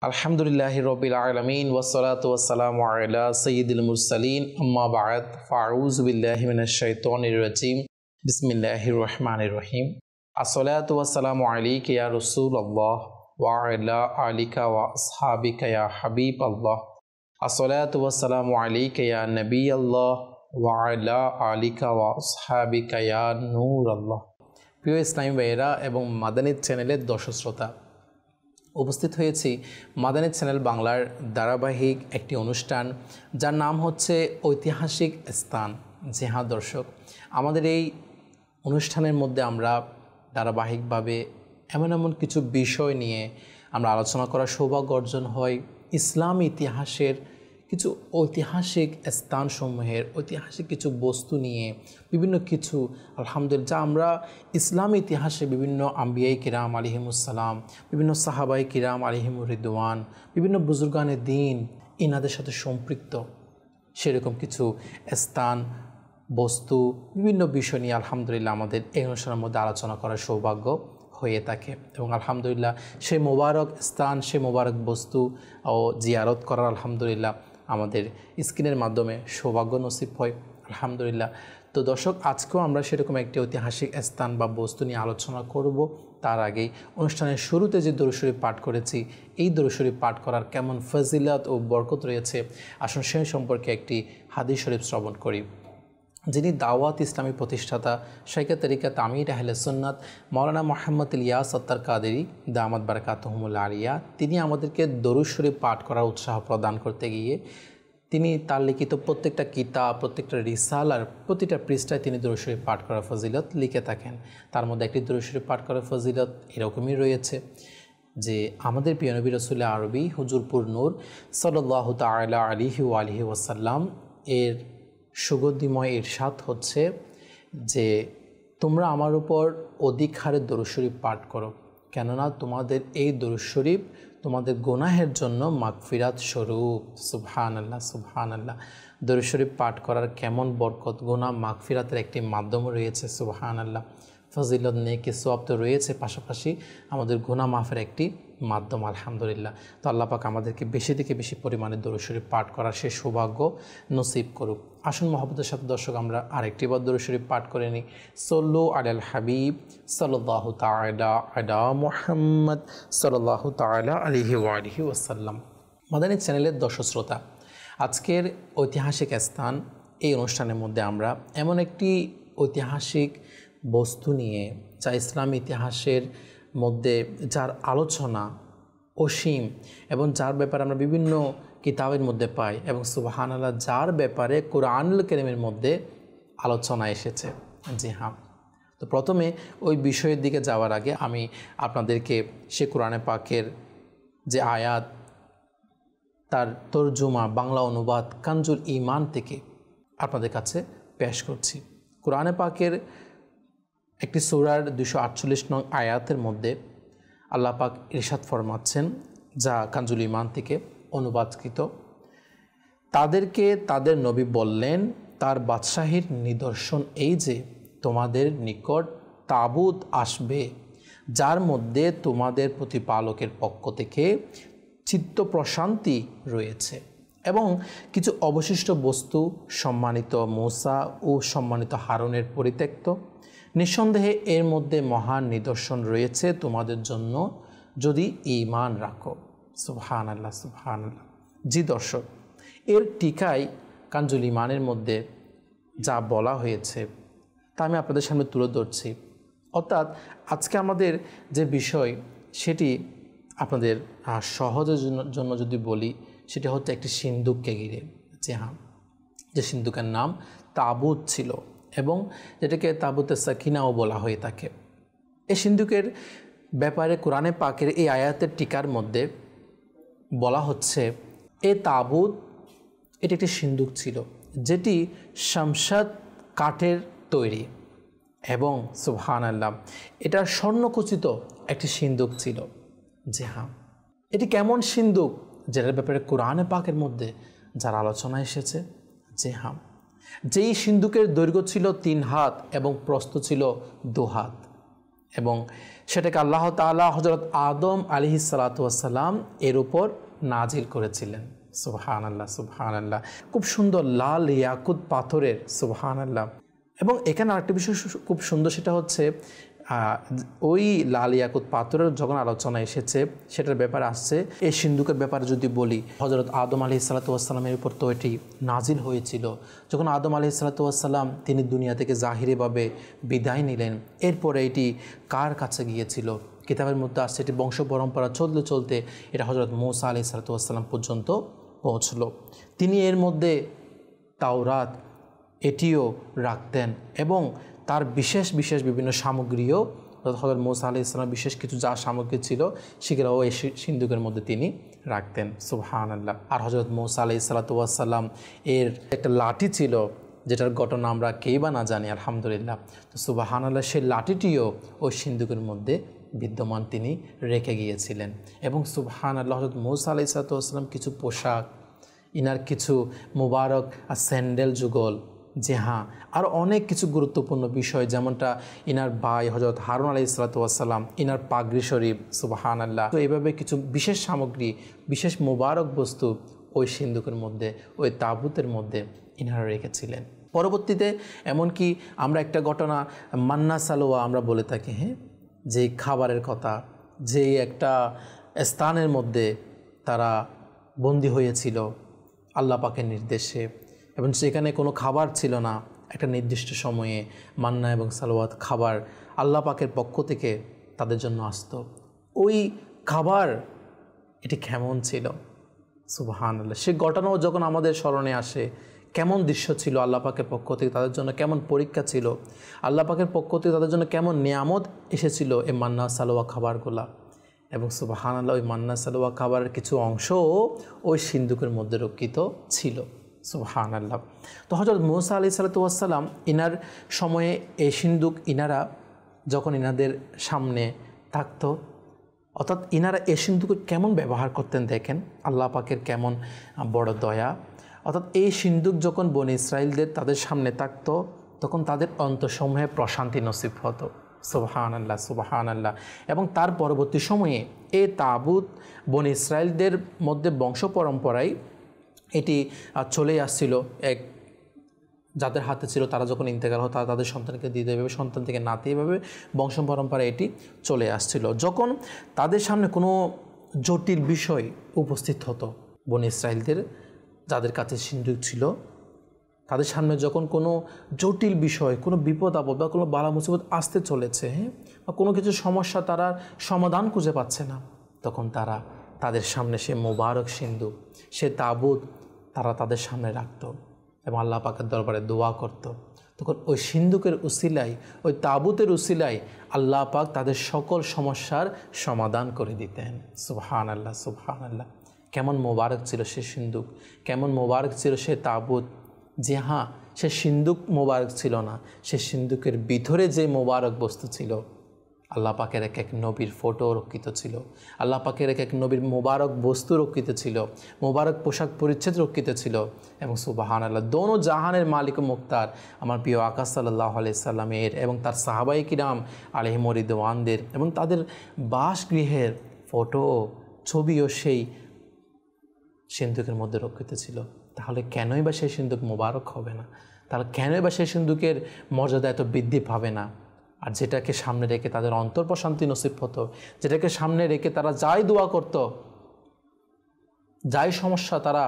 আলহামদুলিল্লাহি রাব্বিল আলামিন ওয়াসসালাতু ওয়াসসালামু আলা সাইয়্যিদিল মুরসালিন আম্মা বা'দ ফাআউযু বিল্লাহি মিনাশ শাইতানির রাজীম বিসমিল্লাহির রহমানির রহিম আসসালাতু ওয়াসসালামু আলাইকা ইয়া রাসূলুল্লাহ ওয়া আলা আলিকা ওয়া আসহাবিকা ইয়া হাবিবাল্লাহ আসসালাতু ওয়াসসালামু আলাইকা ইয়া নবিয়াল্লাহ ওয়া আলা আলিকা ওয়া আসহাবিকা ইয়া নূরাল্লাহ। প্রিয় ইসলামী ভাইয়েরা এবং মাদানী চ্যানেলের দর্শক শ্রোতা, উপস্থিত হয়েছি মাদানী চ্যানেল বাংলার ধারাবাহিক একটি অনুষ্ঠান যার নাম হচ্ছে ঐতিহাসিক স্থান। জি হ্যাঁ দর্শক, আমাদের এই অনুষ্ঠানের মধ্যে আমরা ধারাবাহিকভাবে এমন কিছু বিষয় নিয়ে আমরা আলোচনা করার সৌভাগ্য অর্জন হয়। ইসলামী ইতিহাসের কিছু ঐতিহাসিক স্থানসমূহের ঐতিহাসিক কিছু বস্তু নিয়ে বিভিন্ন কিছু আলহামদুলিল্লাহ যা আমরা ইসলামী ইতিহাসে বিভিন্ন আম্বিয়াই কিরাম আলাইহিমুসসালাম, বিভিন্ন সাহাবাই কিরাম আলাইহিমুর রিদওয়ান, বিভিন্ন বুজুর্গানে দিন ইনাদের সাথে সম্পৃক্ত সেরকম কিছু স্থান বস্তু বিভিন্ন বিষয় নিয়ে আলহামদুলিল্লাহ আমাদের এই অনুষ্ঠানের মধ্যে আলোচনা করার সৌভাগ্য হয়ে থাকে এবং আলহামদুলিল্লাহ সেই মোবারক স্থান সেই মোবারক বস্তু ও জিয়ারত করার আলহামদুলিল্লাহ আমাদের স্ক্রিনের মাধ্যমে সৌভাগ্য নসিব হয় আলহামদুলিল্লাহ। তো দর্শক, আজকেও আমরা সেরকম একটি ঐতিহাসিক স্থান বা বস্তু নিয়ে আলোচনা করব। তার আগেই অনুষ্ঠানের শুরুতে যে দরুদ শরীফ পাঠ করেছি, এই দরুদ শরীফ পাঠ করার কেমন ফজিলত ও বরকত রয়েছে, আসুন সেই সম্পর্কে একটি হাদিস শরীফ শ্রবণ করি। যিনি দাওয়াত ইসলামী প্রতিষ্ঠাতা শাইখে তরিকাত আমির আহলে সুন্নাত মাওলানা মুহাম্মদ ইলিয়াস আত্তার কাদেরী দামাত বারাকাতুহুমুল আলিয়া, তিনি আমাদেরকে দরুদ শরীফ পাঠ করার উৎসাহ প্রদান করতে গিয়ে তিনি তার লিখিত প্রত্যেকটা কিতাব, প্রত্যেকটা রিসালার প্রতিটা পৃষ্ঠায় তিনি দরুদ শরীফ পাঠ করার ফজিলত লিখে থাকেন। তার মধ্যে একটি দরুদ শরীফ পাঠ করার ফজিলত এরকমই রয়েছে যে আমাদের প্রিয় নবী রাসূল আরবি হুজুরপুর নূর সাল্লাল্লাহু তাআলা আলাইহি ওয়া আলিহি ওয়াসাল্লাম এর সুগন্ধিময় ইরশাদ হচ্ছে যে তোমরা আমার উপর অধিক হারে দরুদ শরীফ পাঠ করো, কেননা তোমাদের এই দরুদ শরীফ তোমাদের গুনাহের জন্য মাগফিরাত স্বরূপ। সুবহানাল্লাহ সুবহানাল্লাহ। দরুদ শরীফ পাঠ করার কেমন বরকত, গুনাহ মাগফিরাতের একটি মাধ্যম রয়েছে। সুবহানাল্লাহ। ফজিলত নেকি সওয়াব তো রয়েছে, পাশাপাশি আমাদের গুনাহ মাফের একটি মাধ্যম আলহামদুলিল্লাহ। তো আল্লাহ পাক আমাদেরকে বেশি থেকে বেশি পরিমাণে দরুদ শরীফ পাঠ করার সে সৌভাগ্য নসিব করুক। আসুন মহব্বতের সাথে দর্শক আমরা আরেকটি বার দরুদ শরীফ পাঠ করে নিই। সল্লু আলাল হাবিব সাল্লাল্লাহু তাআলা আলা মুহাম্মদ সাল্লাল্লাহু তাআলা আলাইহি ওয়া আলিহি ওয়াসাল্লাম। মাদানী চ্যানেলের দর্শক শ্রোতা, আজকের ঐতিহাসিক স্থান এই অনুষ্ঠানের মধ্যে আমরা এমন একটি ঐতিহাসিক বস্তু নিয়ে যা ইসলাম ইতিহাসের মধ্যে যার আলোচনা অসীম এবং যার ব্যাপারে আমরা বিভিন্ন কিতাবের মধ্যে পাই এবং সুবহানাল্লাহ যার ব্যাপারে কোরআনুল কারীমের মধ্যে আলোচনা এসেছে। জি হ্যাঁ, তো প্রথমে ওই বিষয়ের দিকে যাওয়ার আগে আমি আপনাদেরকে সে কোরআনে পাকের যে আয়াত তার তরজমা বাংলা অনুবাদ কানজুল ঈমান থেকে আপনাদের কাছে পেশ করছি। কোরআনে পাকের একটি সূরার 248 নং আয়াতের মধ্যে আল্লাহ পাক ইরশাদ ফরমাচ্ছেন, যা কানজুল ঈমান থেকে অনুবাদকৃত। তাদেরকে তাদের নবী বললেন, তার বাদশাহীর নিদর্শন এই যে তোমাদের নিকট তাবুত আসবে যার মধ্যে তোমাদের প্রতিপালকের পক্ষ থেকে চিত্ত প্রশান্তি রয়েছে এবং কিছু অবশিষ্ট বস্তু সম্মানিত মূসা ও সম্মানিত হারুনের পরিত্যক্ত। নিঃসন্দেহে এর মধ্যে মহান নিদর্শন রয়েছে তোমাদের জন্য যদি ঈমান রাখো। সুবহানাল্লাহ সুবহানাল্লাহ। জি দর্শক, এর টিকায় কানজুল ঈমানের মধ্যে যা বলা হয়েছে তা আমি আপনাদের সামনে তুলে ধরছি। অর্থাৎ আজকে আমাদের যে বিষয় সেটি আপনাদের সহজের জন্য যদি বলি, সেটি হচ্ছে একটি সিন্দুককে ঘিরে। জি হ্যাঁ, যে সিন্দুকের নাম তাবুত ছিল এবং যেটাকে তাবুতে সাকিনাও বলা হয়ে থাকে। এই সিন্দুকের ব্যাপারে কোরআনে পাকের এই আয়াতের টিকার মধ্যে বলা হচ্ছে, এ তাবুত এটি একটি সিন্দুক ছিল যেটি শামশাদ কাঠের তৈরি এবং সুবহানাল্লাহ এটা স্বর্ণখচিত একটি সিন্দুক ছিল। জি হ্যাঁ, এটি কেমন সিন্দুক যেটার ব্যাপারে কোরআনে পাকের মধ্যে যার আলোচনা এসেছে। জি হ্যাঁ, যেই সিন্দুকের দৈর্ঘ্য ছিল 3 হাত এবং প্রস্থ ছিল 2 হাত। এবং সেটাকে আল্লাহ তাআলা হযরত আদম আলাইহিসসালাতু ওয়াসসালাম এর উপর নাজিল করেছিলেন। সুবহানাল্লাহ, সুবহানাল্লাহ। খুব সুন্দর লাল ইয়াকুত পাথরের, সুবহানাল্লাহ। এবং এখানে আরেকটা বিষয় খুব সুন্দর, সেটা হচ্ছে ওই লাল ইয়াকুত পাথরের যখন আলোচনা এসেছে সেটার ব্যাপারে আসছে, এই সিন্দুকের ব্যাপারে যদি বলি, হযরত আদম আলাইহিসসালাতু ওয়াসসালামের উপর তো এটি নাজিল হয়েছিল। যখন আদম আলাইহিসসালাতু ওয়াসসালাম তিনি দুনিয়া থেকে জাহিরিভাবে বিদায় নিলেন, এরপরে এটি কার কাছে গিয়েছিল? কিতাবের মধ্যে আসছে এটি বংশ পরম্পরা চলতে চলতে এটা হযরত মূসা আলাইহিসসালাতু ওয়াসসালাম পর্যন্ত পৌঁছলো। তিনি এর মধ্যে তাওরাত এটিও রাখতেন এবং তার বিশেষ বিশেষ বিভিন্ন সামগ্রীও হযরত মূসা আলাইহিস সালাম বিশেষ কিছু যা সামগ্রী ছিল সেগুলোও এই সিন্দুকের মধ্যে তিনি রাখতেন। সুবহানাল্লাহ। আর হযরত মূসা আলাইহিস সালাম এর একটা লাঠি ছিল যেটার ঘটনা আমরা কেই বা না জানি, আলহামদুলিল্লাহ। তো সুবহানাল্লাহ, সেই লাঠিটিও ওই সিন্দুকের মধ্যে বিদ্যমান তিনি রেখে গিয়েছিলেন। এবং সুবহানাল্লাহ, হযরত মূসা আলাইহিস সালাম কিছু পোশাক, ইনার কিছু মুবারক স্যান্ডেল যুগল, যে হ্যাঁ, আর অনেক কিছু গুরুত্বপূর্ণ বিষয়, যেমনটা ইনার ভাই হযরত হারুন আলাইহিসসালাম ইনার পাগড়ি শরীফ, সুবহানাল্লাহ। তো এইভাবে কিছু বিশেষ সামগ্রী, বিশেষ মুবারক বস্তু ওই সিন্দুকের মধ্যে, ওই তাবুতের মধ্যে ইনারা রেখেছিলেন। পরবর্তীতে এমনকি আমরা একটা ঘটনা মান্না সালোয়া আমরা বলে থাকি, হ্যাঁ, যে খাবারের কথা, যে একটা স্থানের মধ্যে তারা বন্দী হয়েছিল আল্লাহ পাকের নির্দেশে, এবং সেখানে কোনো খাবার ছিল না। একটা নির্দিষ্ট সময়ে মান্না এবং সালোয়াত খাবার আল্লাহ পাকের পক্ষ থেকে তাদের জন্য আসতো। ওই খাবার এটি কেমন ছিল, সুবহানাল্লাহ। সে ঘটনাও যখন আমাদের স্মরণে আসে, কেমন দৃশ্য ছিল আল্লাহ পাকের পক্ষ থেকে তাদের জন্য, কেমন পরীক্ষা ছিল আল্লাহ পাকের পক্ষ থেকে তাদের জন্য, কেমন নিয়ামত এসেছিল এই মান্না সালোয়া খাবারগুলা। এবং সুবহানাল্লাহ, ওই মান্না সালোয়া খাবারের কিছু অংশও ওই সিন্দুকের মধ্যে রক্ষিত ছিল। সুবহানাল্লাহ। তো হযরত মূসা আলাইহিসসালাতু ওয়াসসালাম ইনার সময়ে এই সিন্দুক ইনারা যখন ইনাদের সামনে থাকতো, অর্থাৎ ইনারা এই সিন্দুক কেমন ব্যবহার করতেন দেখেন, আল্লাহ পাকের কেমন বড় দয়া। অর্থাৎ এই সিন্দুক যখন বনী ইসরাইলদের তাদের সামনে থাকতো, তখন তাদের অন্তঃসমূহে প্রশান্তি নসিব হতো। সুবহানাল্লাহ, সুবহানাল্লাহ। এবং তার পরবর্তী সময়ে এই তাবুত বনী ইসরাইলদের মধ্যে বংশ পরম্পরায় এটি চলেই আসছিল। এক যাদের হাতে ছিল তারা যখন ইন্তেকাল হতো তাদের সন্তানকে দিতে, এভাবে সন্তান থেকে নাতি, এভাবে বংশ পরম্পরায় এটি চলে আসছিল। যখন তাদের সামনে কোনো জটিল বিষয় উপস্থিত হতো, বনী ইসরাইলদের যাদের কাছে সিন্দুক ছিল, তাদের সামনে যখন কোনো জটিল বিষয়, কোনো বিপদ আপদ বা কোনো বালা মুসিবত আসতে চলেছে, হ্যাঁ, বা কোনো কিছু সমস্যা তারা সমাধান খুঁজে পাচ্ছে না, তখন তারা তাদের সামনে সে মোবারক সিন্দুক, সে তাবুত তারা তাদের সামনে রাখত এবং আল্লাহ পাকের দরবারে দোয়া করত। তখন ওই সিন্দুকের উসিলায়, ওই তাবুতের উসিলায় আল্লাহ পাক তাদের সকল সমস্যার সমাধান করে দিতেন। সুবহানাল্লাহ, সুবহানাল্লাহ। কেমন মোবারক ছিল সে সিন্দুক, কেমন মোবারক ছিল সে তাবুত। যে হ্যাঁ, সে সিন্দুক মোবারক ছিল না, সে সিন্দুকের ভিতরে যে মোবারক বস্তু ছিল, আল্লাহ পাকের এক এক নবীর ফটো রক্ষিত ছিল, আল্লাহ পাকের এক এক নবীর মোবারক বস্তু রক্ষিত ছিল, মোবারক পোশাক পরিচ্ছদ রক্ষিত ছিল। এবং সুবহানাল্লাহ, দোনো জাহানের মালিক ও মুক্তার আমার প্রিয় আকা সাল্লাল্লাহু আলাইহি সাল্লামের এবং তার সাহাবায়ে কিরাম আলাইহিম রিদওয়ানদের এবং তাদের বাসগৃহের ফটো ছবিও সেই সিন্দুকের মধ্যে রক্ষিত ছিল। তাহলে কেনই বা সেই সিন্দুক মোবারক হবে না? তাহলে কেনই বা সেই সিন্দুকের মর্যাদা এত বৃদ্ধি পাবে না? আর যেটাকে সামনে রেখে তাদের অন্তর প্রশান্তি নসিব হতো, যেটাকে সামনে রেখে তারা যাই দোয়া করত, যাই সমস্যা তারা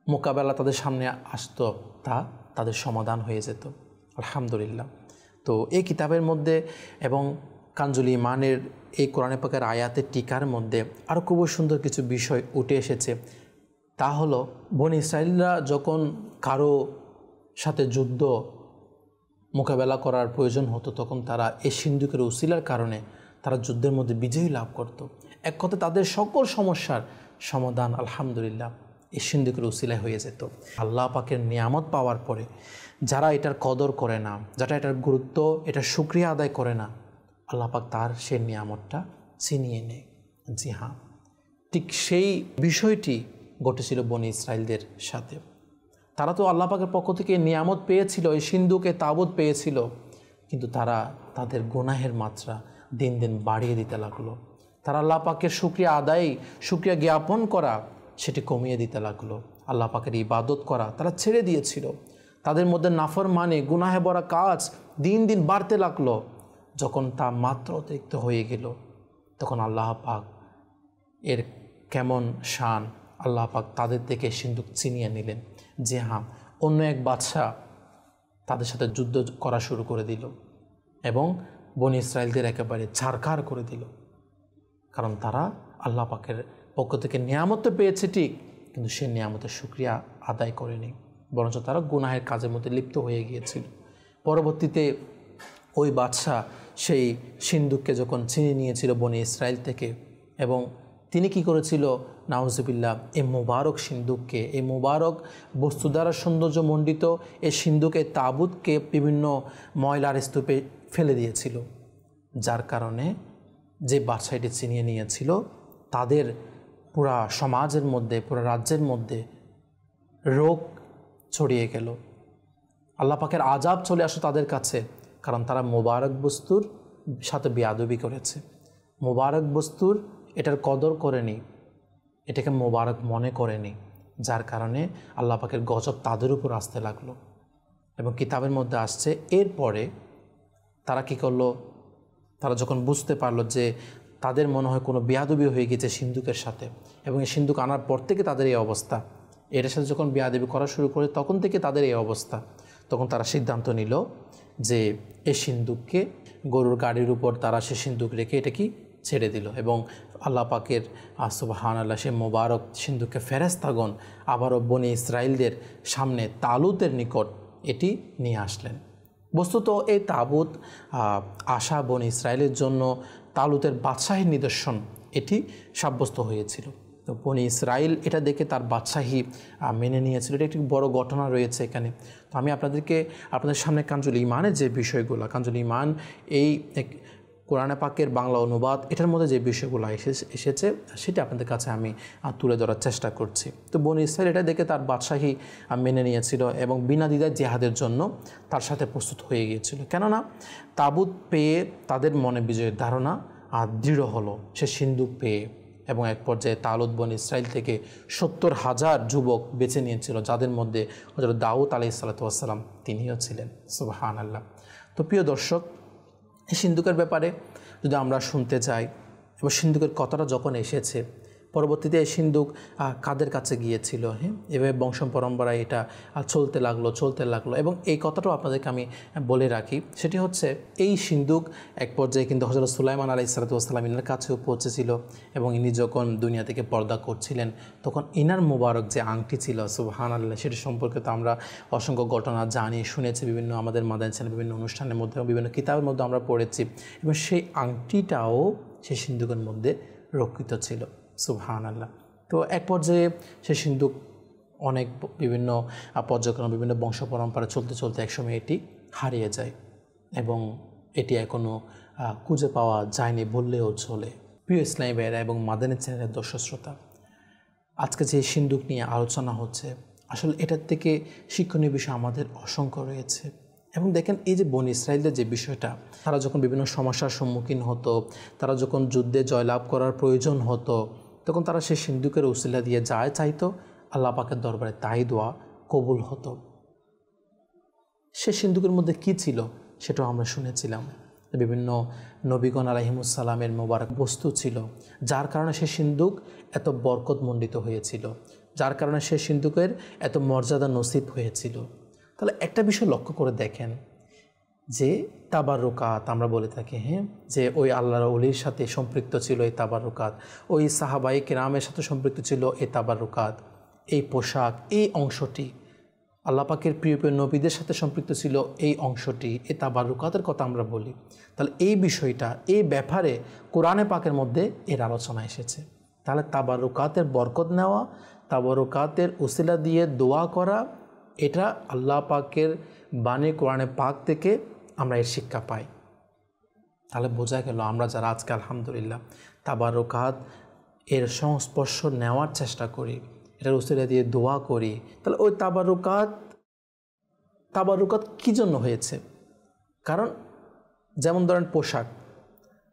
মোকাবেলা তাদের সামনে আসতো, তা তাদের সমাধান হয়ে যেত, আলহামদুলিল্লাহ। তো এই কিতাবের মধ্যে এবং কানজুল ঈমানের এই কোরআনে পাকের আয়াতের টিকার মধ্যে আরও খুব সুন্দর কিছু বিষয় উঠে এসেছে। তা হলো, বনী ইসরাইলরা যখন কারো সাথে যুদ্ধ মোকাবেলা করার প্রয়োজন হতো, তখন তারা এই সিন্দুকের উসিলার কারণে তারা যুদ্ধের মধ্যে বিজয়ী লাভ করত। এক কথা তাদের সকল সমস্যার সমাধান আলহামদুলিল্লাহ এই সিন্দুকের উসিলায় হয়ে যেত। আল্লাহ পাকের নিয়ামত পাওয়ার পরে যারা এটার কদর করে না, যারা এটার গুরুত্ব, এটার শুকরিয়া আদায় করে না, আল্লাহ পাক তার সেই নিয়ামতটা ছিনিয়ে নেয়। জি হ্যাঁ, ঠিক সেই বিষয়টি ঘটেছিল বনী ইসরাইলদের সাথে। তারা তো আল্লাহ পাকের পক্ষ থেকে নিয়ামত পেয়েছিল, এই সিন্দুকে তাবুত পেয়েছিল, কিন্তু তারা তাদের গুনাহের মাত্রা দিন দিন বাড়িয়ে দিতে লাগলো। তারা আল্লাহ পাকের শুকরিয়া আদায়, শুকরিয়া জ্ঞাপন করা সেটি কমিয়ে দিতে লাগলো। আল্লাহ পাকের ইবাদত করা তারা ছেড়ে দিয়েছিল। তাদের মধ্যে নাফরমানি, গুনাহে ভরা কাজ দিন দিন বাড়তে লাগলো। যখন তা মাত্র অতিরিক্ত হয়ে গেল, তখন আল্লাহ পাক এর কেমন শান, আল্লাহ পাক তাদের থেকে সিন্দুক ছিনিয়ে নিলেন। যে হ্যাঁ, অন্য এক বাদশা তাদের সাথে যুদ্ধ করা শুরু করে দিল এবং বনি ইসরায়েলদের একেবারে ছারখার করে দিল। কারণ তারা আল্লাহ পাকের পক্ষ থেকে নিয়ামত পেয়েছে ঠিক, কিন্তু সে নিয়ামতের শুকরিয়া আদায় করেনি, বরঞ্চ তারা গুনাহের কাজের মধ্যে লিপ্ত হয়ে গিয়েছিল। পরবর্তীতে ওই বাদশা সেই সিন্দুককে যখন ছিনিয়ে নিয়েছিল বনি ইসরায়েল থেকে, এবং তিনি কি করেছিল, নাউজুবিল্লাহ, এই মোবারক সিন্দুককে, এই মোবারক বস্তু দ্বারা সৌন্দর্যমণ্ডিত এই সিন্দুক, এই তাবুতকে বিভিন্ন ময়লার স্তূপে ফেলে দিয়েছিল। যার কারণে যে বাদশা এটি ছিনিয়ে নিয়েছিল তাদের পুরা সমাজের মধ্যে, পুরা রাজ্যের মধ্যে রোগ ছড়িয়ে গেল। আল্লাহ পাকের আযাব চলে আসে তাদের কাছে, কারণ তারা মোবারক বস্তুর সাথে বেয়াদবি করেছে। মোবারক বস্তুর এটার কদর করেনি, এটাকে মোবারক মনে করেনি, যার কারণে আল্লাহ পাকের গজব তাদের উপর আসতে লাগলো। এবং কিতাবের মধ্যে আসছে এরপরে তারা কি করলো, তারা যখন বুঝতে পারলো যে তাদের মনে হয় কোনো বেয়াদবি হয়ে গেছে সিন্দুকের সাথে, এবং এই সিন্দুক আনার পর থেকে তাদের এই অবস্থা, এটার সাথে যখন বেয়াদবি করা শুরু করে তখন থেকে তাদের এই অবস্থা, তখন তারা সিদ্ধান্ত নিল যে এই সিন্দুককে গরুর গাড়ির উপর তারা সে সিন্দুক রেখে এটা কি ছেড়ে দিল। এবং আল্লাহ পাকের সুবহানাল্লাহ সে মোবারক সিন্দুককে ফেরেশতাগণ আবারও বনি ইসরায়েলদের সামনে তালুতের নিকট এটি নিয়ে আসলেন। বস্তুত এই তাবুত আশা বনি ইসরায়েলের জন্য তালুতের বাদশাহীর নিদর্শন এটি সাব্যস্ত হয়েছিল। তো বনি ইসরায়েল এটা দেখে তার বাদশাহী মেনে নিয়েছিল। এটা একটি বড় ঘটনা রয়েছে এখানে। তো আমি আপনাদের সামনে কানজুল ইমানের যে বিষয়গুলো, কানজুল ইমান এই কোরআনে পাকের বাংলা অনুবাদ, এটার মধ্যে যে বিষয়গুলো এসেছে সেটা আপনাদের কাছে আমি তুলে ধরার চেষ্টা করছি। তো বনি ইসরায়েল এটা দেখে তার বাদশাহী মেনে নিয়েছিল এবং বিনা দ্বিধায় জিহাদের জন্য তার সাথে প্রস্তুত হয়ে গিয়েছিল। কেননা তাবুত পেয়ে তাদের মনে বিজয়ের ধারণা দৃঢ় হলো সে সিন্দুক পেয়ে। এবং এক পর্যায়ে তালুত বনি ইসরায়েল থেকে 70,000 যুবক বেছে নিয়েছিল, যাদের মধ্যে হযরত দাউদ আলাইহিস সালাতু ওয়াস সালাম তিনিও ছিলেন। সুবহানাল্লাহ। তো প্রিয় দর্শক, এই সিন্দুকের ব্যাপারে যদি আমরা শুনতে যাই, এবং সিন্দুকের কথাটা যখন এসেছে, পরবর্তীতে এই সিন্দুক কাদের কাছে গিয়েছিল, হ্যাঁ, এভাবে বংশ পরম্পরায় এটা চলতে লাগলো। এবং এই কথাটাও আপনাদেরকে আমি বলে রাখি, সেটি হচ্ছে এই সিন্দুক এক পর্যায়ে কিন্তু হযরত সুলাইমান আলাইহিস সালাতু ওয়াস সালাম ইনার কাছেও পৌঁছেছিল। এবং ইনি যখন দুনিয়া থেকে পর্দা করছিলেন তখন ইনার মোবারক যে আংটি ছিল, সুবহানাল্লাহ, সেটি সম্পর্কে তো আমরা অসংখ্য ঘটনা জানি, শুনেছি, বিভিন্ন আমাদের মাদানী বিভিন্ন অনুষ্ঠানের মধ্যে, বিভিন্ন কিতাবের মধ্যে আমরা পড়েছি। এবং সেই আংটিটাও সেই সিন্দুকের মধ্যে রক্ষিত ছিল। সুবহানাল্লাহ। তো এক পর্যায়ে সে সিন্দুক অনেক বিভিন্ন পর্যায়ক্রমে বিভিন্ন বংশ পরম্পরা চলতে একসময় এটি হারিয়ে যায় এবং এটি এখনও খুঁজে পাওয়া যায়নি বললেও চলে। প্রিয় ইসলামী ভাইয়েরা এবং মাদানী চ্যানেলের দর্শক শ্রোতা, আজকে যে সিন্দুক নিয়ে আলোচনা হচ্ছে, আসলে এটার থেকে শিক্ষণীয় বিষয় আমাদের অসংখ্য রয়েছে। এবং দেখেন, এই যে বনি ইসরায়েলদের যে বিষয়টা, তারা যখন বিভিন্ন সমস্যার সম্মুখীন হতো, তারা যখন যুদ্ধে জয়লাভ করার প্রয়োজন হতো, তখন তারা সেই সিন্দুকের উসিলা দিয়ে যায় চাইতো, আল্লাহ পাকের দরবারে তাই দোয়া কবুল হতো। সে সিন্দুকের মধ্যে কি ছিল সেটাও আমরা শুনেছিলাম। বিভিন্ন নবীগণ আলাইহিমুসসালামের মোবারক বস্তু ছিল, যার কারণে সে সিন্দুক এত বরকতমণ্ডিত হয়েছিল, যার কারণে সে সিন্দুকের এত মর্যাদা নসিব হয়েছিল। তাহলে একটা বিষয় লক্ষ্য করে দেখেন যে তাবারুকাত আমরা বলে থাকি, হ্যাঁ, যে ওই আল্লাহর ওলির সাথে সম্পৃক্ত ছিল এই তাবারুকাত, ওই সাহাবায়ে কেরামের সাথে সম্পৃক্ত ছিল এই তাবারুকাত, এই পোশাক, এই অংশটি আল্লাহ পাকের প্রিয় নবীদের সাথে সম্পৃক্ত ছিল, এই অংশটি, এই তাবারুকাতের কথা আমরা বলি। তাহলে এই বিষয়টা, এই ব্যাপারে কোরআনে পাকের মধ্যে এর আলোচনা এসেছে। তাহলে তাবারুকাতের বরকত নেওয়া, তাবারুকাতের উসিলা দিয়ে দোয়া করা, এটা আল্লাহ পাকের বাণী কোরআনে পাক থেকে আমরা এর শিক্ষা পাই। তাহলে বোঝা গেল আমরা যারা আজকে আলহামদুলিল্লাহ তাবারুকাত এর সংস্পর্শ নেওয়ার চেষ্টা করি, এটার উসিলা দিয়ে দোয়া করি, তাহলে ওই তাবারুকাত কী জন্য হয়েছে? কারণ যেমন ধরেন পোশাক,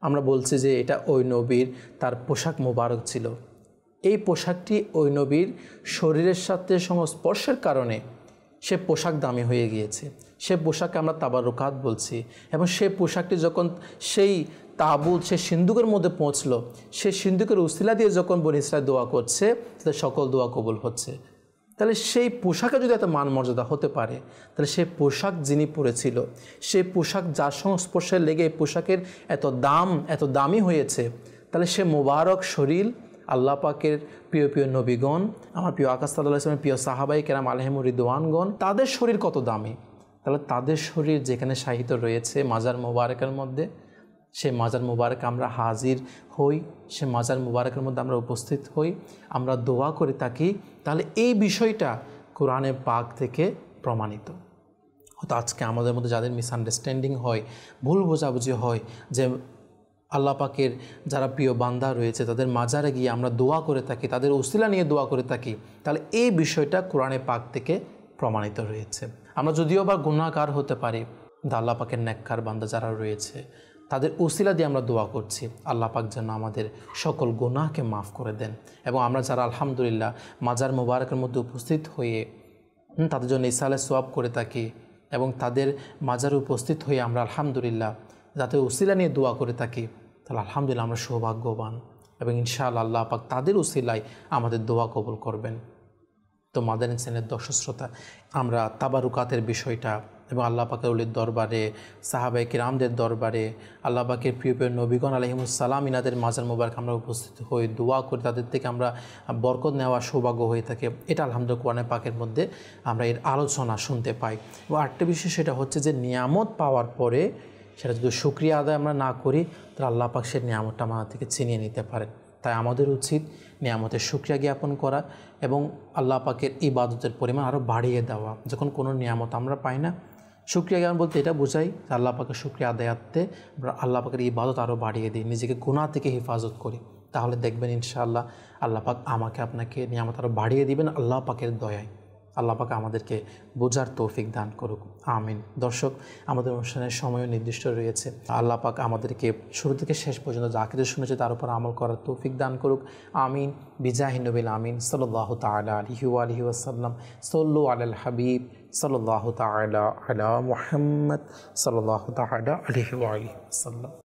আমরা বলছি যে এটা ওই নবীর তার পোশাক মোবারক ছিল। এই পোশাকটি ওই নবীর শরীরের সাথে সংস্পর্শের কারণে সে পোশাক দামি হয়ে গিয়েছে। সে পোশাককে আমরা তাবারুকাত বলছি। এবং সেই পোশাকটি যখন সেই তাবুত সে সিন্দুকের মধ্যে পৌঁছলো, সে সিন্দুকের উসিলা দিয়ে যখন বনী ইসরাঈল দোয়া করছে, তাদের সকল দোয়া কবুল হচ্ছে। তাহলে সেই পোশাকে যদি এত মান মর্যাদা হতে পারে, তাহলে সেই পোশাক যিনি পরেছিল, সেই পোশাক যার সংস্পর্শে লেগে এই পোশাকের এত দামি হয়েছে, তাহলে সে মোবারক শরীর, আল্লাহ পাকের প্রিয় প্রিয় নবীগণ, আমার প্রিয় আকাশ সাল্লাল্লাহু আলাইহি ওয়াসাল্লামের প্রিয় সাহাবায়ে কেরাম আলাইহিমুর রিদওয়ানগণ, তাদের শরীর কত দামি। তাহলে তাদের শরীর যেখানে সাহিত্য রয়েছে মাজার মোবারকের মধ্যে, সেই মাজার মোবারক আমরা হাজির হই, সে মাজার মোবারকের মধ্যে আমরা উপস্থিত হই, আমরা দোয়া করে থাকি, তাহলে এই বিষয়টা কোরআনে পাক থেকে প্রমাণিত। হয়তো আজকে আমাদের মধ্যে যাদের মিসআন্ডারস্ট্যান্ডিং হয়, ভুল বোঝাবুঝি হয় যে আল্লাহ পাকের যারা প্রিয় বান্দা রয়েছে তাদের মাজারে গিয়ে আমরা দোয়া করে থাকি, তাদের উসিলা নিয়ে দোয়া করে থাকি, তাহলে এই বিষয়টা কোরআনে পাক থেকে প্রমাণিত রয়েছে। আমরা যদিও বা গুনাহগার হতে পারি, কিন্তু আল্লাহ পাকের নেককার বান্দা যারা রয়েছে তাদের উসিলা দিয়ে আমরা দোয়া করছি আল্লাহ পাক যেন আমাদের সকল গুনাহকে মাফ করে দেন। এবং আমরা যারা আলহামদুলিল্লাহ মাজার মোবারকের মধ্যে উপস্থিত হয়ে তাদের জন্য ইসালে সোয়াব করে থাকি, এবং তাদের মাজারে উপস্থিত হয়ে আমরা আলহামদুলিল্লাহ যাতে উসিলা নিয়ে দোয়া করে থাকি, তাহলে আলহামদুলিল্লাহ আমরা সৌভাগ্যবান, এবং ইনশাআল্লাহ আল্লাহ পাক তাদের উসিলায় আমাদের দোয়া কবুল করবেন। তো মাদানী চ্যানেলের দর্শক শ্রোতা, আমরা তাবারুকাতের বিষয়টা এবং আল্লাহ পাকের ওলির দরবারে, সাহাবায়ে কিরামদের দরবারে, আল্লাহ পাকের প্রিয় প্রিয় নবীগণ আলাইহিমুস সালাম ইনাদের মাজার মোবারক আমরা উপস্থিত হই, দোয়া করি, তাদের থেকে আমরা বরকত নেওয়ার সৌভাগ্য হয়ে থাকে। এটা আলহামদুলিল্লাহ কোরআনে পাকের মধ্যে আমরা এর আলোচনা শুনতে পাই। এবং আরেকটা বিষয় সেটা হচ্ছে যে নিয়ামত পাওয়ার পরে সেটা যদি শুকরিয়া আদায় আমরা না করি, তাহলে আল্লাহ পাক সে নিয়ামতটা আমাদের থেকে ছিনিয়ে নিতে পারেন। তাই আমাদের উচিত নিয়ামতের শুকরিয়া জ্ঞাপন করা এবং আল্লাহ পাকের ইবাদতের পরিমাণ আরও বাড়িয়ে দেওয়া। যখন কোনো নিয়ামত আমরা পাই না, শুকরিয়া জ্ঞাপন বলতে এটা বোঝাই যে আল্লাহ পাকের শুকরিয়া আদায়াতে আমরা আল্লাহ পাকের ইবাদত আরও বাড়িয়ে দিই, নিজেকে গুনাহ থেকে হেফাজত করি। তাহলে দেখবেন ইনশাআল্লাহ আল্লাহ পাক আমাকে আপনাকে নিয়ামত আরও বাড়িয়ে দিবেন আল্লাহ পাকের দয়ায়। আল্লাহ পাক আমাদেরকে বোঝার তৌফিক দান করুক, আমিন। দর্শক, আমাদের অনুষ্ঠানের সময়ও নির্দিষ্ট রয়েছে। আল্লাহ পাক আমাদেরকে শুরু থেকে শেষ পর্যন্ত যা কিছু শুনেছে তার উপর আমল করার তৌফিক দান করুক, আমিন। বিজাহি নবিল আমিন সাল্লাল্লাহু তাআলা আলাইহি ওয়াসাল্লাম। সাল্লু আলাল হাবিব সাল্লাল্লাহু তাআলা আলা মুহাম্মদ সাল্লাল্লাহু তাআলা আলাইহি ওয়াসাল্লাম।